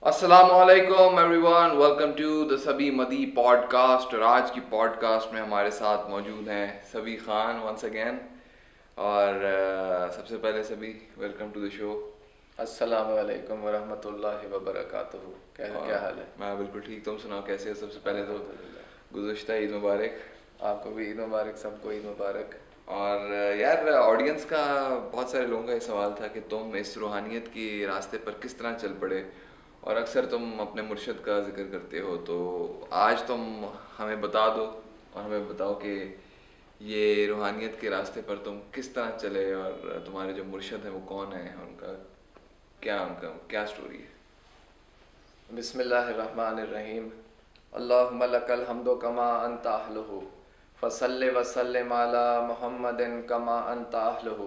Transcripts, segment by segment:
السلام علیکم everyone, welcome to the سبھی مدی پوڈ کاسٹ. اور آج کی پوڈ کاسٹ میں ہمارے ساتھ موجود ہیں سبھی خان ونس اگین. اور سب سے پہلے سبھی ویلکم ٹو دا شو. السلام علیکم ورحمۃ اللہ وبرکاتہ. کیا حال ہے؟ میں بالکل ٹھیک، تم سناؤ کیسے ہو؟ سب سے پہلے تو گزشتہ عید مبارک. آپ کو بھی عید مبارک، سب کو عید مبارک. اور یار آڈینس کا بہت سارے لوگوں کا یہ سوال تھا کہ تم اس روحانیت کی راستے پر کس طرح چل پڑے، اور اکثر تم اپنے مرشد کا ذکر کرتے ہو. تو آج تم ہمیں بتا دو اور ہمیں بتاؤ کہ یہ روحانیت کے راستے پر تم کس طرح چلے، اور تمہارے جو مرشد ہیں وہ کون ہیں، ان کا کیا سٹوری ہے. بسم اللہ الرحمن الرحیم. اللہم لک الحمد کما انت اہلہ فصلی وسلم علی محمد کما انت اہلہ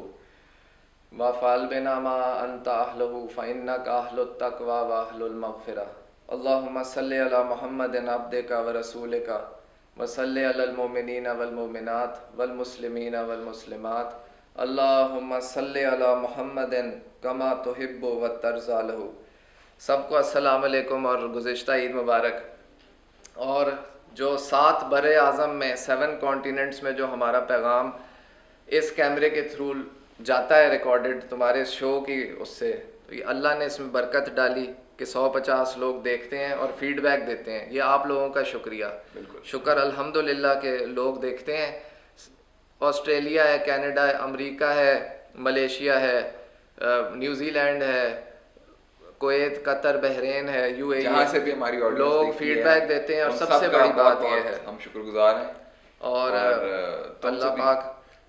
وفعل بنا ما انت اہلہ فانک اہل التقوی واہل المغفرہ. اللہم صلی علی محمد عبدک ورسولک وصلی علی المؤمنین والمؤمنات والمسلمین والمسلمات. اللہم صلی علی محمد کما تحب وترضی لہ. سب کو السلام علیکم اور گزشتہ عید مبارک. اور جو 7 بر اعظم میں 7 کانٹیننٹس میں جو ہمارا پیغام اس کیمرے کے تھرو جاتا ہے ریکارڈڈ تمہارے شو کی، اس سے تو یہ اللہ نے اس میں برکت ڈالی کہ 150 لوگ دیکھتے ہیں اور فیڈ بیک دیتے ہیں. یہ آپ لوگوں کا شکریہ. بالکل شکر الحمدللہ کہ لوگ دیکھتے ہیں. آسٹریلیا ہے، کینیڈا ہے، امریکہ ہے، ملیشیا ہے، نیوزی لینڈ ہے، کویت، قطر، بحرین ہے، یو اے ای، جہاں سے بھی ہماری آڈینس لوگ فیڈ بیک دیتے ہیں. اور سب سے بڑی بات یہ ہے ہم شکر گزار ہیں. اور اللہ پاک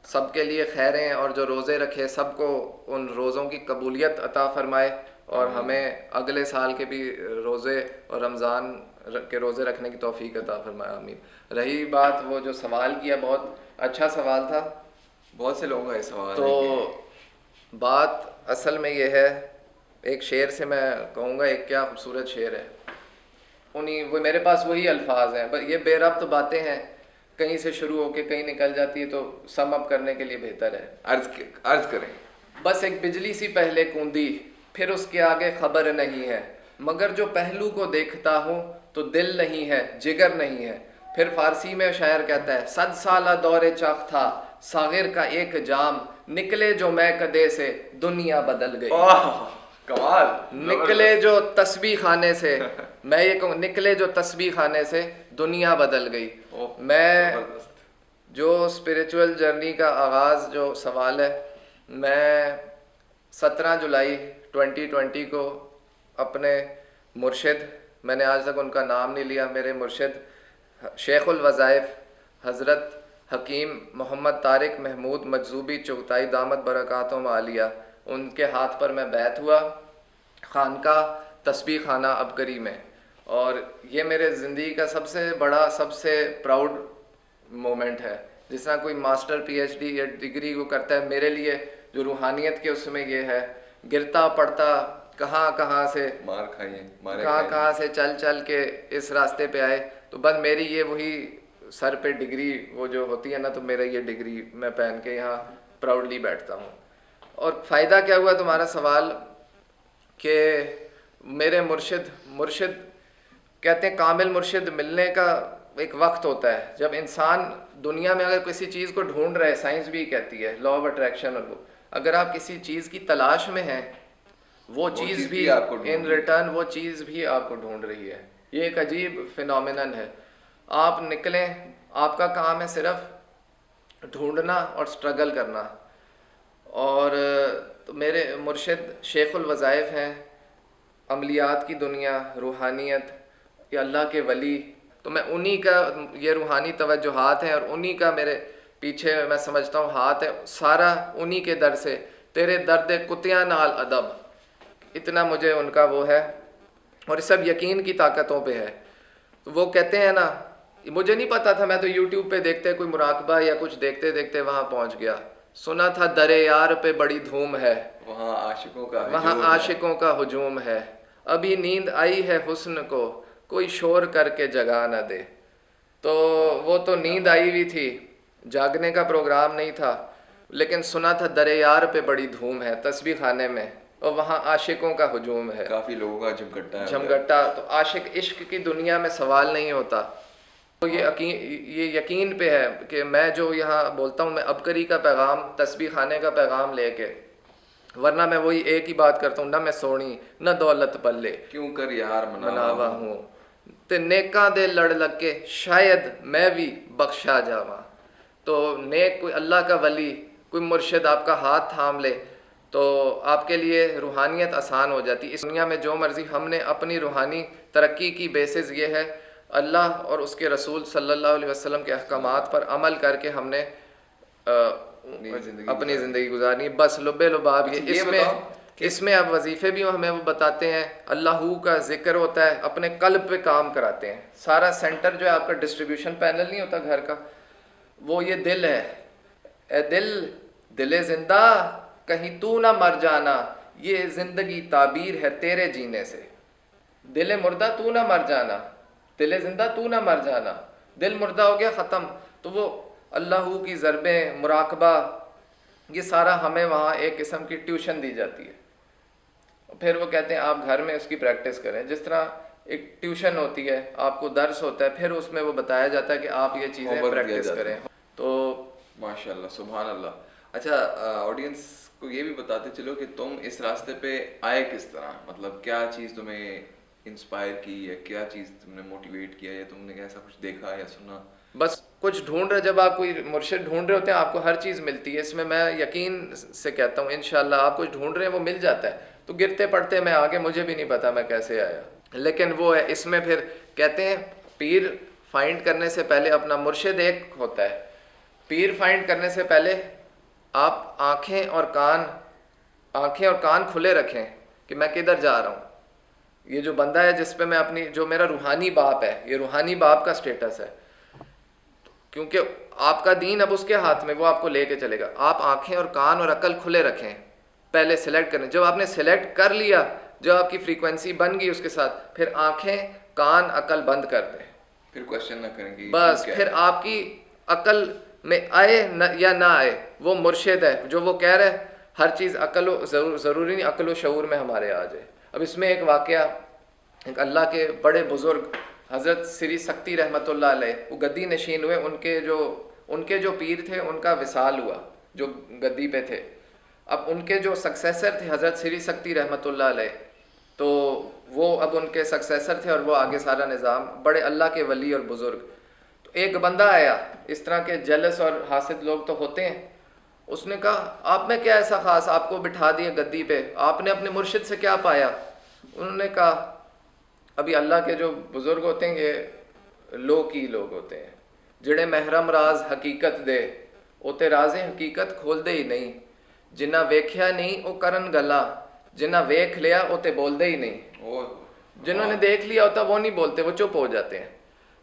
سب کے لیے خیریں، اور جو روزے رکھے سب کو ان روزوں کی قبولیت عطا فرمائے، اور ہمیں اگلے سال کے بھی روزے اور رمضان کے روزے رکھنے کی توفیق عطا فرمائے. آمین. رہی بات وہ جو سوال کیا، بہت اچھا سوال تھا. بہت سے لوگوں کا یہ سوال تو بات اصل میں یہ ہے، ایک شعر سے میں کہوں گا، ایک کیا خوبصورت شعر ہے. وہ میرے پاس وہی الفاظ ہیں، یہ بے ربط باتیں ہیں، کہیں سے شروع ہو کے کہیں نکل جاتی ہے، تو سم اپ کرنے کے لیے بہتر ہے. عرض کریں. بس ایک بجلی سی پہلے کوندی، پھر اس کے آگے خبر نہیں ہے، مگر جو پہلو کو دیکھتا ہوں تو دل نہیں ہے، جگر نہیں ہے. پھر فارسی میں شاعر کہتا ہے، 100 سالہ دور چاق تھا ساغر کا ایک جام، نکلے جو میں کدے سے دنیا بدل گئی. کمال. نکلے جو تسبیح خانے سے، میں یہ کہوں نکلے جو تسبیح خانے سے دنیا بدل گئی. میں جو اسپریچول جرنی کا آغاز، جو سوال ہے، میں 17 جولائی 2020 کو اپنے مرشد، میں نے آج تک ان کا نام نہیں لیا، میرے مرشد شیخ الوظائف حضرت حکیم محمد طارق محمود مجذوبی چغتائی دامت برکاتہم عالیہ، ان کے ہاتھ پر میں بیعت ہوا خانقاہ تسبیح خانہ عبقری میں. اور یہ میرے زندگی کا سب سے بڑا، سب سے پراؤڈ مومنٹ ہے. جس طرح کوئی ماسٹر پی ایچ ڈی یا ڈگری کو کرتا ہے، میرے لیے جو روحانیت کے اس میں یہ ہے، گرتا پڑتا کہاں سے مار کھائیے، کہاں سے چل کے اس راستے پہ آئے. تو بس میری یہ وہی سر پہ ڈگری وہ جو ہوتی ہے نا، تو میرا یہ ڈگری میں پہن کے یہاں پراؤڈلی بیٹھتا ہوں. اور فائدہ کیا ہوا تمہارا سوال کہ میرے مرشد کہتے ہیں کامل مرشد ملنے کا ایک وقت ہوتا ہے جب انسان دنیا میں اگر کسی چیز کو ڈھونڈ رہے، سائنس بھی کہتی ہے، لا آف اٹریکشن، اور وہ اگر آپ کسی چیز کی تلاش میں ہیں، وہ چیز بھی ان ریٹرن وہ چیز بھی آپ کو ڈھونڈ رہی ہے. یہ ایک عجیب فینومینن ہے. آپ نکلیں، آپ کا کام ہے صرف ڈھونڈنا اور سٹرگل کرنا. اور تو میرے مرشد شیخ الوظائف ہیں، عملیات کی دنیا، روحانیت، یا اللہ کے ولی. تو میں انہی کا یہ روحانی توجہات ہیں، اور انہی کا میرے پیچھے میں سمجھتا ہوں ہاتھ ہے سارا انہی کے در سے. تیرے درد کتیاں نال ادب، اتنا مجھے ان کا وہ ہے. اور یہ سب یقین کی طاقتوں پہ ہے. تو وہ کہتے ہیں نا، مجھے نہیں پتا تھا، میں تو یوٹیوب پہ دیکھتے کوئی مراقبہ یا کچھ دیکھتے دیکھتے وہاں پہنچ گیا. سنا تھا در یار پہ بڑی دھوم ہے، وہاں عاشقوں کا ہجوم ہے. ابھی نیند آئی ہے حسن کو، کوئی شور کر کے جگا نہ دے. تو وہ تو نیند آئی ہوئی تھی، جاگنے کا پروگرام نہیں تھا، لیکن سنا تھا در یار پہ بڑی دھوم ہے. تسبیح خانے میں اور وہاں عاشقوں کا ہجوم ہے، کافی لوگوں کا جھمگٹا ہے جھمگٹا. تو عاشق عشق کی دنیا میں سوال نہیں ہوتا. تو یہ یقین پہ ہے کہ میں جو یہاں بولتا ہوں میں عبقری کا پیغام، تسبیح خانے کا پیغام لے کے، ورنہ میں وہی ایک ہی بات کرتا ہوں، نہ میں سونی نہ دولت پلے کیوں کر یار مناوا ہوں تے نیکاں دے لڑ لگ کے شاید میں بھی بخشا جاواں. تو نیک کوئی اللہ کا ولی، کوئی مرشد آپ کا ہاتھ تھام لے تو آپ کے لیے روحانیت آسان ہو جاتی. اس دنیا میں جو مرضی ہم نے اپنی روحانی ترقی کی بیسز یہ ہے اللہ اور اس کے رسول صلی اللہ علیہ وسلم کے احکامات پر عمل کر کے ہم نے اپنی زندگی گزارنی. بس لب لباب یہ اس میں اب وظیفے بھی ہمیں وہ بتاتے ہیں، اللہ کا ذکر ہوتا ہے، اپنے قلب پہ کام کراتے ہیں. سارا سینٹر جو ہے آپ کا ڈسٹریبیوشن پینل نہیں ہوتا گھر کا، وہ یہ دل ہے. اے دل، دل زندہ کہیں تو نہ مر جانا، یہ زندگی تعبیر ہے تیرے جینے سے. دل مردہ تو نہ مر جانا، دل زندہ تو نہ مر جانا. دل مردہ ہو گیا ختم. تو وہ اللہ کی ضربیں، مراقبہ، یہ سارا ہمیں وہاں ایک قسم کی ٹیوشن دی جاتی ہے. پھر وہ کہتے ہیں آپ گھر میں اس کی پریکٹس کریں. جس طرح ایک ٹیوشن ہوتی ہے، آپ کو درس ہوتا ہے، پھر اس میں وہ بتایا جاتا ہے کہ آپ یہ چیزیں پریکٹس کریں. تو ماشاء اللہ، سبحان اللہ. اچھا، آڈینس کو یہ بھی بتاتے چلو کہ تم اس راستے پہ آئے کس طرح، مطلب کیا چیز تمہیں انسپائر کی، یا کیا چیز تم نے موٹیویٹ کیا، یا تم نے ایسا کچھ دیکھا یا سنا؟ بس کچھ ڈھونڈ رہے، جب آپ کوئی مرشد ڈھونڈ رہے ہوتے ہیں آپ کو ہر چیز ملتی ہے. اس میں یقین سے کہتا ہوں انشاءاللہ آپ کچھ ڈھونڈ رہے ہیں وہ مل جاتا ہے. تو گرتے پڑتے میں آگے، مجھے بھی نہیں پتا میں کیسے آیا، لیکن وہ ہے. اس میں پھر کہتے ہیں پیر فائنڈ کرنے سے پہلے اپنا مرشد ایک ہوتا ہے. پیر فائنڈ کرنے سے پہلے آپ آنکھیں اور کان کھلے رکھیں کہ میں کدھر جا رہا ہوں. یہ جو بندہ ہے جس پہ میں اپنی، جو میرا روحانی باپ ہے، یہ روحانی باپ کا سٹیٹس ہے، کیونکہ آپ کا دین اب اس کے ہاتھ میں، وہ آپ کو لے کے چلے گا. آپ آنکھیں اور کان اور عقل کھلے رکھیں، پہلے سلیکٹ کریں. جب آپ نے سلیکٹ کر لیا، جب آپ کی فریکوینسی بن گئی اس کے ساتھ، پھر آنکھیں کان عقل بند کر دیں. پھر کوشچن نہ کریں گے بس. پھر آپ کی عقل میں آئے یا نہ آئے، وہ مرشد ہے جو وہ کہہ رہا ہے. ہر چیز عقل و ضروری نہیں عقل و شعور میں ہمارے آ جائے. اب اس میں ایک واقعہ، ایک اللہ کے بڑے بزرگ حضرت سری سکتی رحمۃ اللہ علیہ، وہ گدی نشین ہوئے. ان کے جو پیر تھے ان کا وصال ہوا جو گدی پہ تھے. اب ان کے جو سکسیسر تھے حضرت سری سکتی رحمۃ اللہ علیہ، تو وہ اب ان کے سکسیسر تھے اور وہ آگے سارا نظام، بڑے اللہ کے ولی اور بزرگ. تو ایک بندہ آیا، اس طرح کے جلس اور حاسد لوگ تو ہوتے ہیں. اس نے کہا آپ میں کیا ایسا خاص، آپ کو بٹھا دیا گدی پہ، آپ نے اپنے مرشد سے کیا پایا؟ انہوں نے کہا ابھی اللہ کے جو بزرگ ہوتے ہیں یہ لو کی لوگ ہوتے ہیں، جڑے محرم راز حقیقت دے اوتے راز حقیقت کھول دے ہی نہیں. جنہ ویکھیا نہیں او کرن گلا، جنہ ویکھ لیا اوتے بول دے ہی نہیں. جنہوں نے دیکھ لیا ہوتا وہ نہیں بولتے، وہ چپ ہو جاتے ہیں.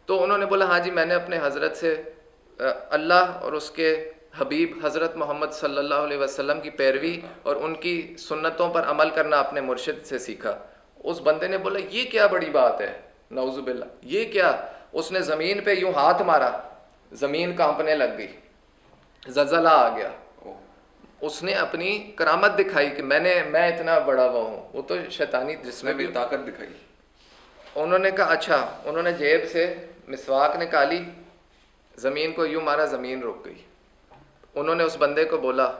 تو انہوں نے بولا ہاں جی میں نے اپنے حضرت سے اللہ اور اس کے حبیب حضرت محمد صلی اللہ علیہ وسلم کی پیروی اور ان کی سنتوں پر عمل کرنا اپنے مرشد سے سیکھا. اس بندے نے بولا یہ کیا بڑی بات ہے، نعوذ باللہ یہ کیا. اس نے زمین پہ یوں ہاتھ مارا، زمین کانپنے لگ گئی، زلزلہ آ گیا. اس نے اپنی کرامت دکھائی کہ میں اتنا بڑا ہوا ہوں. وہ تو شیطانی جس میں بھی طاقت دکھائی. انہوں نے کہا اچھا. انہوں نے جیب سے مسواک نکالی، زمین کو یوں مارا، زمین رک گئی. انہوں نے اس بندے کو بولا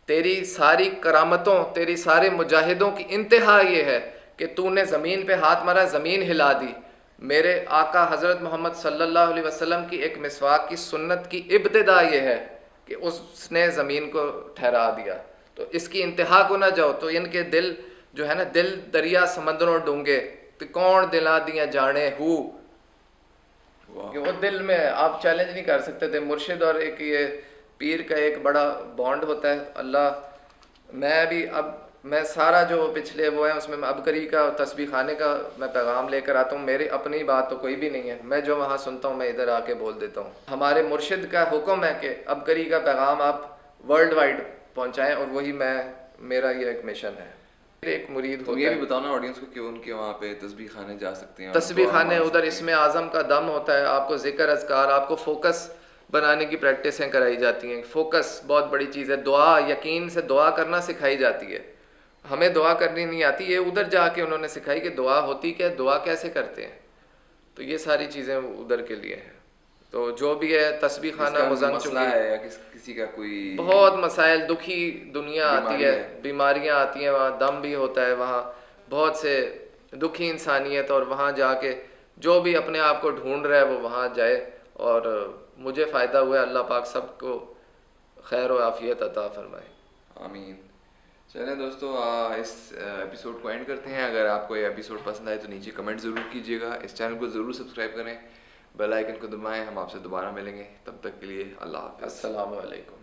تیری ساری کرامتوں، تیری سارے مجاہدوں کی انتہا یہ ہے کہ تو نے زمین پہ ہاتھ مارا، زمین ہلا دی. میرے آقا حضرت محمد صلی اللہ علیہ وسلم کی ایک مسواک کی سنت کی ابتدا یہ ہے کہ اس نے زمین کو ٹھہرا دیا. تو اس کی انتہا کو نہ جاؤ. تو ان کے دل جو ہے نا، دل دریا سمندروں ڈونگے تو کون دلا دیا جانے ہو، کہ وہ دل میں آپ چیلنج نہیں کر سکتے تھے. مرشد اور ایک یہ پیر کا ایک بڑا بانڈ ہوتا ہے. اللہ میں سارا جو پچھلے وہ ہیں اس میں عبقری کا اور تسبیح خانے کا میں پیغام لے کر آتا ہوں. میری اپنی بات تو کوئی بھی نہیں ہے، میں جو وہاں سنتا ہوں میں ادھر آ کے بول دیتا ہوں. ہمارے مرشد کا حکم ہے کہ عبقری کا پیغام آپ ورلڈ وائڈ پہنچائیں، اور وہی میرا یہ ایک مشن ہے. ایک مرید تو یہ بھی بتاؤ نا آڈینس کو کہ ان کے وہاں پہ تسبیح خانے جا سکتے ہیں. تسبیح خانے ادھر اسم اعظم کا دم ہوتا ہے. آپ کو ذکر اذکار، آپ کو فوکس بنانے کی پریکٹسیں کرائی جاتی ہیں. فوکس بہت بڑی چیز ہے. دعا، یقین سے دعا کرنا سکھائی جاتی ہے. ہمیں دعا کرنی نہیں آتی، یہ ادھر جا کے انہوں نے سکھائی کہ دعا ہوتی کیا، دعا کیسے کرتے ہیں، تو یہ ساری چیزیں ادھر کے لیے ہیں۔ تو جو بھی ہے تسبیح جس خانہ کا مزن مسئلہ چنگی، ہے یا کسی کا کوئی بہت مسائل، دکھی دنیا آتی ہے، بیماری ہے، بیماریاں آتی ہیں، وہاں دم بھی ہوتا ہے، وہاں بہت سے دکھی انسانیت، اور وہاں جا کے جو بھی اپنے آپ کو ڈھونڈ رہا ہے وہ وہاں جائے، اور مجھے فائدہ ہوا ہے، اللہ پاک سب کو خیر و عافیت عطا فرمائے۔ آمین۔ چلیں دوستو، اس ایپیسوڈ کو اینڈ کرتے ہیں۔ اگر آپ کو یہ ایپیسوڈ پسند آئے تو نیچے کمنٹ ضرور کیجیے گا، اس چینل کو ضرور سبسکرائب کریں، بیل آئیکن کو دبائیں۔ ہم آپ سے دوبارہ ملیں گے، تب تک کے لیے اللہ حافظ۔ السلام علیکم۔